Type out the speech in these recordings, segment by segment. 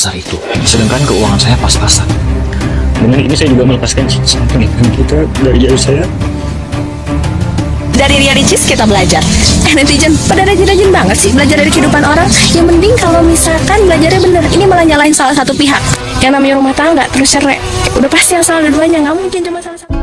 sebesar itu, sedangkan keuangan saya pas-pasan. Dengan ini saya juga melepaskan pernikahan kita dari jauh saya. Dari Ria Ricis kita belajar. Netizen pada rajin-rajin banget sih belajar dari kehidupan orang. Yang penting kalau misalkan belajarnya bener, ini malah nyalain salah satu pihak. Yang namanya rumah tangga terus cerai, udah pasti yang salah dua-duanya, nggak mungkin cuma salah satu.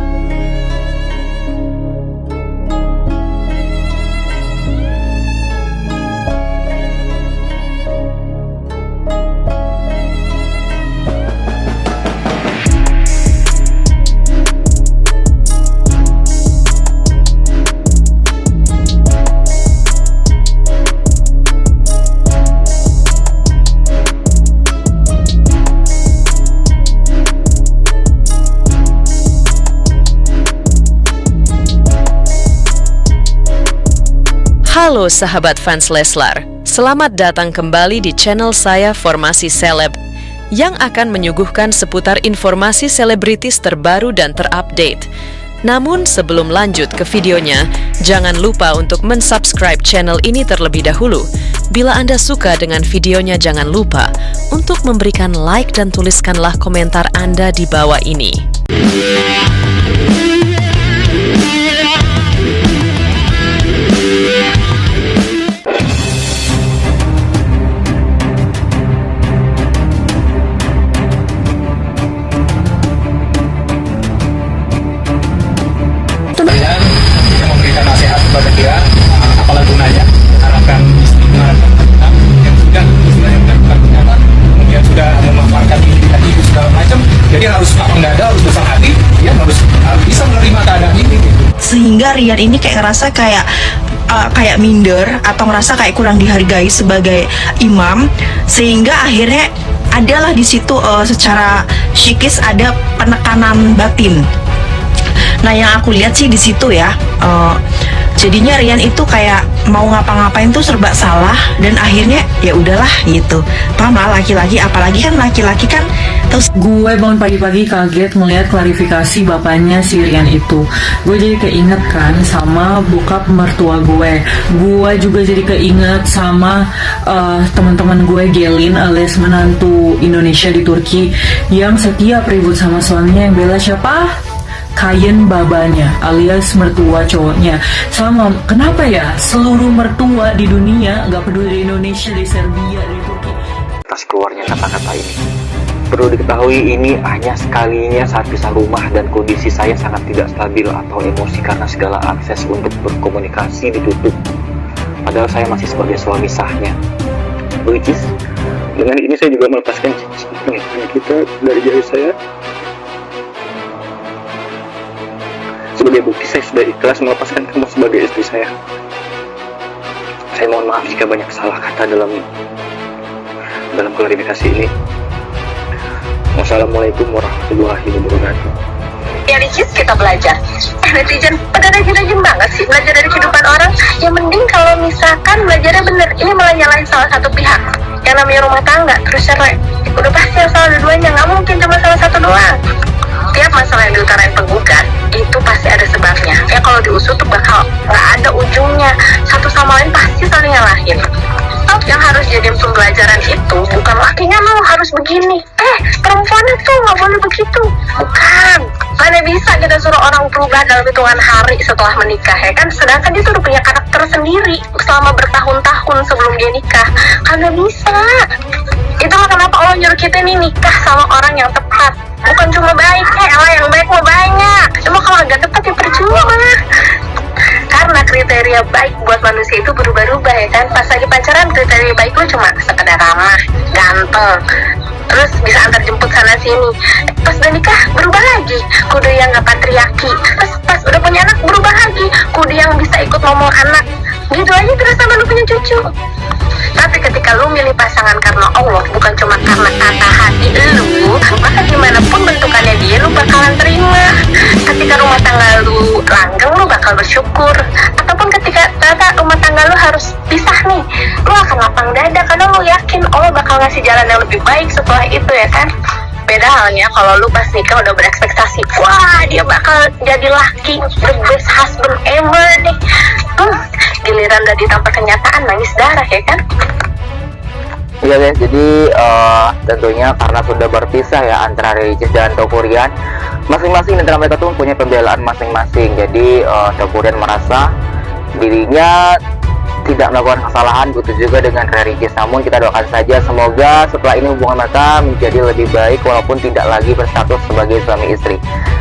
Halo sahabat fans Leslar, selamat datang kembali di channel saya Formasi Seleb yang akan menyuguhkan seputar informasi selebritis terbaru dan terupdate. Namun sebelum lanjut ke videonya, jangan lupa untuk mensubscribe channel ini terlebih dahulu. Bila Anda suka dengan videonya, jangan lupa untuk memberikan like dan tuliskanlah komentar Anda di bawah ini. Kepada dia, apalah gunanya harapkan mengharapkan kita yang sudah istilahnya melakukan kenyataan, kemudian sudah memaparkan diri tadi segala macam, jadi harus lapang dada, harus besar hati, dia harus bisa menerima keadaan ini gitu. Sehingga Rian ini kayak ngerasa kayak minder atau ngerasa kayak kurang dihargai sebagai imam, sehingga akhirnya adalah di situ secara psikis ada penekanan batin. Nah, yang aku lihat sih di situ ya, jadinya Rian itu kayak mau ngapa-ngapain tuh serba salah dan akhirnya ya udahlah gitu. Paham lah, laki-laki, apalagi kan laki-laki kan terus. Gue bangun pagi-pagi kaget melihat klarifikasi bapaknya si Rian itu. Gue jadi keinget kan sama bokap mertua gue. Gue juga jadi keinget sama teman-teman gue, Gelin alias menantu Indonesia di Turki, yang setiap ribut sama suaminya yang bela siapa? Kayen babanya alias mertua cowoknya. Sama kenapa ya seluruh mertua di dunia, gak peduli di Indonesia, di Serbia, di Turki, Atas keluarnya kata-kata ini, perlu diketahui ini hanya sekalinya saat pisah rumah dan kondisi saya sangat tidak stabil atau emosi karena segala akses untuk berkomunikasi ditutup. Padahal saya masih sebagai suami sahnya. Which is, dengan ini saya juga melepaskan pernikahan kita dari jauh saya. Sebagai bukti saya sudah ikhlas melepaskan kamu sebagai istri saya. Saya mohon maaf jika banyak salah kata dalam klarifikasi ini. Wassalamualaikum warahmatullahi wabarakatuh. Ria Ricis kita belajar. Netizen pada rajin-rajin banget sih belajar dari kehidupan orang. Yang penting kalau misalkan belajarnya bener, ini malah nyalain salah satu pihak. Yang namanya rumah tangga terus cerai, udah pasti yang salah dua-duanya, nggak mungkin cuma salah satu doang. Tiap masalah yang diutarain penggugat itu pasti ada sebabnya. Ya kalau diusut tuh bakal nggak ada ujungnya. Satu sama lain pasti saling nyalahin. Yang harus jadi pembelajaran itu bukan lakinya lo harus begini. Perempuannya tuh nggak boleh begitu. Bukan. Mana bisa kita suruh orang berubah dalam hitungan hari setelah menikah, ya kan? Sedangkan dia tuh udah punya karakter sendiri selama bertahun-tahun sebelum dia nikah. Kagak bisa. Itulah kenapa Allah nyuruh kita nih nikah sama orang yang tepat. Bukan cuma baik, yang baik mau banyak. Cuma kalau agak tepat ya percuma. Karena kriteria baik buat manusia itu berubah-ubah, ya kan? Pas lagi pacaran kriteria baik lu cuma sekedar ramah, ganteng, terus bisa antar jemput sana sini. Pas udah nikah berubah lagi, kudu yang gak patriarki. Pas udah punya anak berubah lagi, kudu yang bisa ikut ngomong anak. Gitu aja terus sampai lu punya cucu. Tapi ketika lu milih pasangan karena Allah, bukan cuma karena kata hati lu, maka gimana pun bentukannya dia lu bakalan terima. Ketika rumah tangga lu langgeng, lu bakal bersyukur. Ataupun ketika ternyata rumah tangga lu harus pisah nih, lu akan lapang dada karena lu yakin Allah bakal ngasih jalan yang lebih baik setelah itu, ya kan? Beda halnya kalau lu pas nikah udah berekspektasi, wah dia bakal jadi laki, the best husband ever nih. Giliran udah ditampar kenyataan, nangis darah, ya kan? Iya guys, jadi tentunya karena sudah berpisah ya antara Ricis dan Tokurian, masing-masing antara mereka tuh punya pembelaan masing-masing. Jadi Tokurian merasa dirinya tidak melakukan kesalahan, begitu juga dengan Ricis. Namun kita doakan saja semoga setelah ini hubungan mereka menjadi lebih baik walaupun tidak lagi berstatus sebagai suami istri.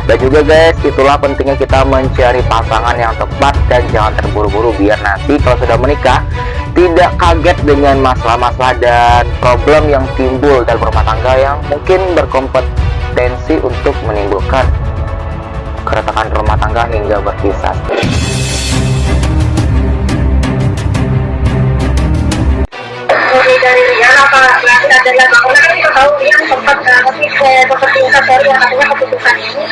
Dan juga guys, itulah pentingnya kita mencari pasangan yang tepat dan jangan terburu-buru biar nanti kalau sudah menikah tidak kaget dengan masalah-masalah dan problem yang timbul dalam rumah tangga yang mungkin berkompetensi untuk menimbulkan keretakan rumah tangga hingga berpisah. Dari Rian apa masih ada lagi, karena kan kita tahu Rian sempat seperti Instastory yang katanya keputusan ini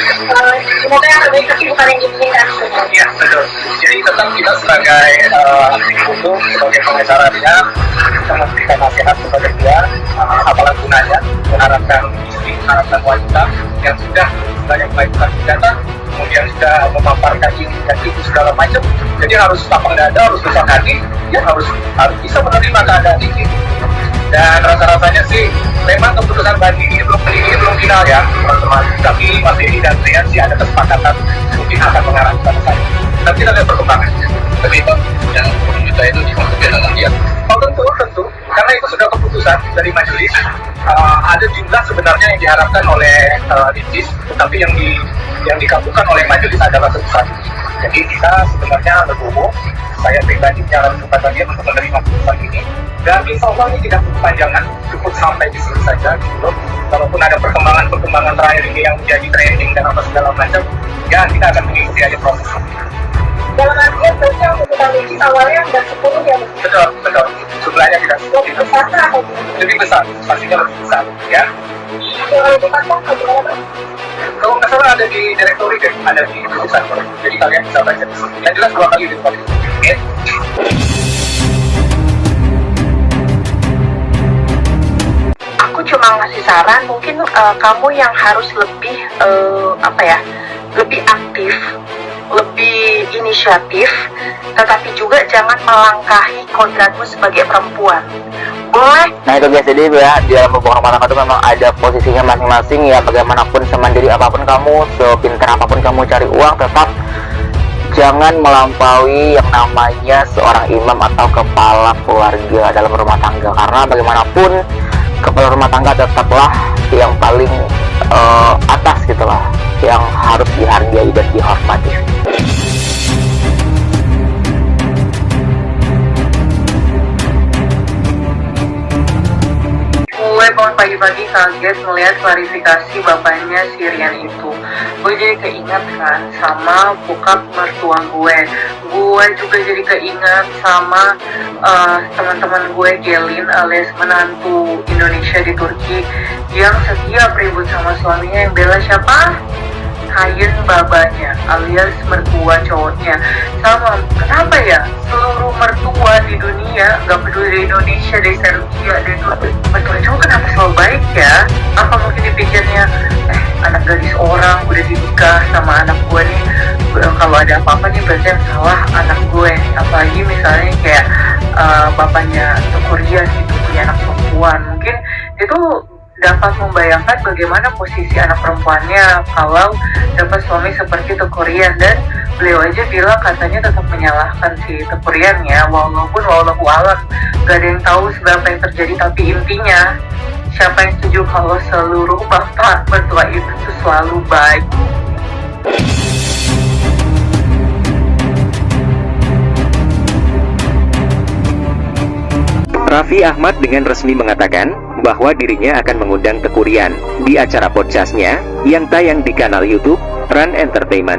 semoga yang terbaik tapi bukan yang diinginkan. Iya betul. Jadi tetap kita sebagai hukum, sebagai pengacara dia, kita memberikan nasihat kepada dia, apalah gunanya mengharapkan istri, mengharapkan wanita yang sudah banyak melakukan kegiatan, kemudian sudah memaparkan ini dan itu segala macam. Jadi harus lapang dada, harus besar hati, ya harus bisa menerima keadaan ini. Dan rasa-rasanya sih memang keputusan banding ini belum final ya teman-teman. Tapi Mas Dedi dan Rian sih ada kesepakatan mungkin akan mengarah ke sana. Tapi kita lihat perkembangannya. Tapi itu yang kita itu dimaksudkan dengan dia. Oh tentu, karena itu sudah keputusan dari majelis. Ada jumlah sebenarnya yang diharapkan oleh Ricis, tetapi yang dikabulkan oleh majelis adalah sebesar ini. Jadi kita sebenarnya legowo, saya pribadi menyarankan kepada dia untuk menerima keputusan ini. Dan insya Allah ini tidak berkepanjangan, cukup sampai di sini saja gitu. Walaupun ada perkembangan terakhir ini yang menjadi trending dan apa segala macam, ya kita akan mengikuti aja proses. Dalam artian berarti yang keputusan Ricis awalnya udah 10 ya? Betul. Jumlahnya tidak Lebih besar atau lebih besar, pastinya lebih besar ya. yang lebih besar kan bagaimana? Kalau nggak salah ada di direktori deh, ada di tulisan. Jadi kalian bisa baca di sini. Yang jelas 2 kali di depan. Oke. Aku cuma ngasih saran, mungkin kamu yang harus lebih lebih aktif, lebih inisiatif, tetapi juga jangan melangkahi kodratmu sebagai perempuan. Boleh? Nah itu guys, jadi ya di dalam hubungan rumah tangga itu memang ada posisinya masing-masing ya. Bagaimanapun semandiri apapun kamu, sepintar apapun kamu cari uang, tetap jangan melampaui yang namanya seorang imam atau kepala keluarga dalam rumah tangga. Karena bagaimanapun kepala rumah tangga tetaplah yang paling atas gitulah, yang harus dihargai dan dihormati. Gue bangun pagi-pagi kaget melihat klarifikasi bapaknya si Rian itu. Gue jadi keinget kan sama bokap mertua gue. Gue juga jadi keinget sama teman-teman gue Gelin alias menantu Indonesia di Turki yang setiap ribut sama suaminya yang bela siapa? Hayen babanya alias mertua cowoknya. Sama, kenapa ya seluruh mertua di dunia, gak peduli di Indonesia, di Serbia, di mertua cowok kenapa selalu baik ya? Apa mungkin dipikirnya anak gadis orang udah dinikah sama anak gue nih, kalau ada apa-apa nih berarti yang salah anak gue nih. Apalagi misalnya kayak bapaknya Korea gitu punya anak perempuan, mungkin itu dapat membayangkan bagaimana posisi anak perempuannya kalau dapat suami seperti Tokurian. Dan beliau aja bilang katanya tetap menyalahkan si Tokurian ya, walaupun wallahu alam gak ada yang tahu seberapa yang terjadi. Tapi intinya siapa yang setuju kalau seluruh bapak mertua itu tuh selalu baik? Raffi Ahmad dengan resmi mengatakan bahwa dirinya akan mengundang Tokurian di acara podcastnya yang tayang di kanal YouTube Run Entertainment.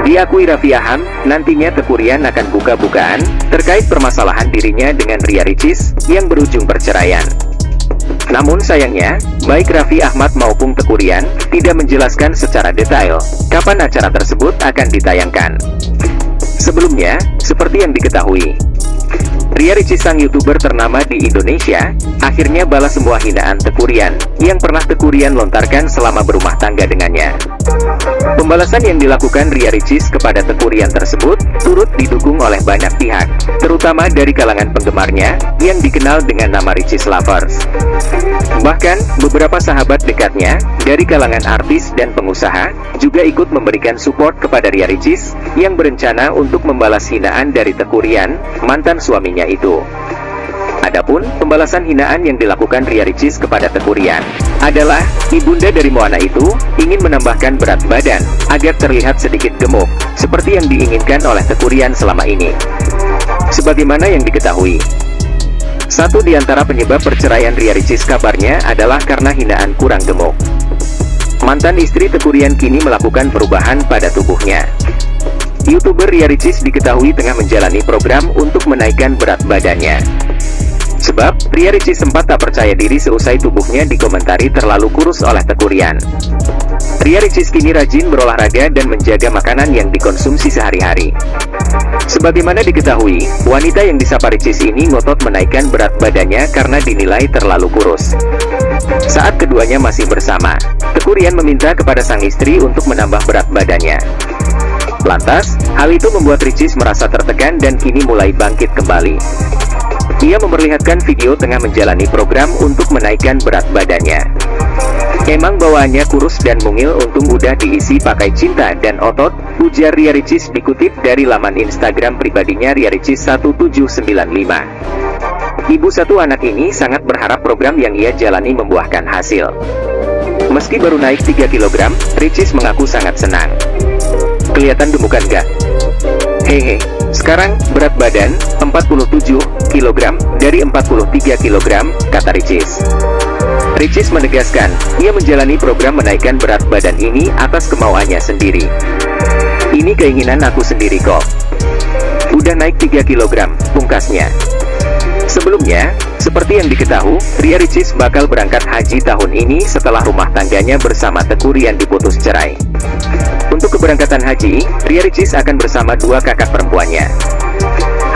Diakui Raffi Ahmad, nantinya Tokurian akan buka-bukaan terkait permasalahan dirinya dengan Ria Ricis yang berujung perceraian. Namun sayangnya, baik Raffi Ahmad maupun Tokurian tidak menjelaskan secara detail kapan acara tersebut akan ditayangkan. Sebelumnya, seperti yang diketahui, Ria Ricis, sang YouTuber ternama di Indonesia, akhirnya balas semua hinaan Teuku Ryan yang pernah Teuku Ryan lontarkan selama berumah tangga dengannya. Pembalasan yang dilakukan Ria Ricis kepada Teuku Ryan tersebut turut didukung oleh banyak pihak, terutama dari kalangan penggemarnya yang dikenal dengan nama Ricis Lovers. Bahkan, beberapa sahabat dekatnya dari kalangan artis dan pengusaha juga ikut memberikan support kepada Ria Ricis yang berencana untuk membalas hinaan dari Teuku Ryan, mantan suaminya itu. Adapun pembalasan hinaan yang dilakukan Ria Ricis kepada Teuku Ryan adalah ibunda dari Moana itu ingin menambahkan berat badan agar terlihat sedikit gemuk, seperti yang diinginkan oleh Teuku Ryan selama ini. Sebagaimana yang diketahui, satu di antara penyebab perceraian Ria Ricis kabarnya adalah karena hinaan kurang gemuk. Mantan istri Teuku Ryan kini melakukan perubahan pada tubuhnya. YouTuber Ria Ricis diketahui tengah menjalani program untuk menaikkan berat badannya. Sebab, Ria Ricis sempat tak percaya diri seusai tubuhnya dikomentari terlalu kurus oleh Teuku Ryan. Ria Ricis kini rajin berolahraga dan menjaga makanan yang dikonsumsi sehari-hari. Sebagaimana diketahui, wanita yang disapa Ricis ini ngotot menaikkan berat badannya karena dinilai terlalu kurus. Saat keduanya masih bersama, Teuku Ryan meminta kepada sang istri untuk menambah berat badannya. Lantas, hal itu membuat Ricis merasa tertekan dan kini mulai bangkit kembali. Ia memperlihatkan video tengah menjalani program untuk menaikkan berat badannya. Emang bawaannya kurus dan mungil, untung udah diisi pakai cinta dan otot, ujar Ria Ricis dikutip dari laman Instagram pribadinya Ria Ricis 1795. Ibu satu anak ini sangat berharap program yang ia jalani membuahkan hasil. Meski baru naik 3 kg, Ricis mengaku sangat senang. Kelihatan gemukan gak? Hehe, sekarang berat badan 47 kg dari 43 kg, kata Ricis. Ricis menegaskan, ia menjalani program menaikkan berat badan ini atas kemauannya sendiri. Ini keinginan aku sendiri kok. Udah naik 3 kg, pungkasnya. Sebelumnya, seperti yang diketahui, Ria Ricis bakal berangkat haji tahun ini setelah rumah tangganya bersama Teuku Ryan diputus cerai. Untuk keberangkatan haji, Ria Ricis akan bersama 2 kakak perempuannya.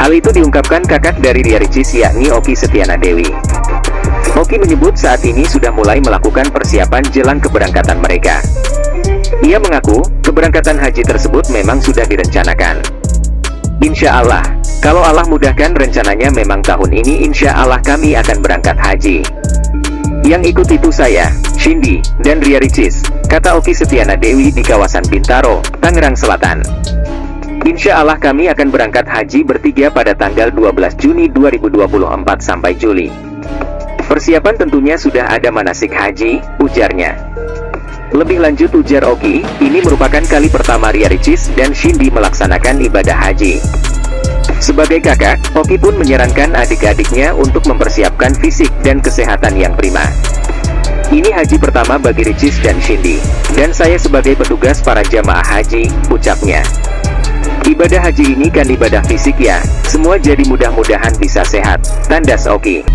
Hal itu diungkapkan kakak dari Ria Ricis, yakni Oki Setiana Dewi. Oki menyebut saat ini sudah mulai melakukan persiapan jelang keberangkatan mereka. Ia mengaku, keberangkatan haji tersebut memang sudah direncanakan. Insya Allah, kalau Allah mudahkan rencananya memang tahun ini insya Allah kami akan berangkat haji. Yang ikut itu saya, Shindy, dan Ria Ricis, kata Oki Setiana Dewi di kawasan Bintaro, Tangerang Selatan. Insya Allah kami akan berangkat haji bertiga pada tanggal 12 Juni 2024 sampai Juli. Persiapan tentunya sudah ada manasik haji, ujarnya. Lebih lanjut, ujar Oki, ini merupakan kali pertama Ria Ricis dan Shindy melaksanakan ibadah haji. Sebagai kakak, Oki pun menyarankan adik-adiknya untuk mempersiapkan fisik dan kesehatan yang prima. Ini haji pertama bagi Ricis dan Shindy, dan saya sebagai petugas para jamaah haji, ucapnya. Ibadah haji ini kan ibadah fisik ya, semua jadi mudah-mudahan bisa sehat, tandas Oki.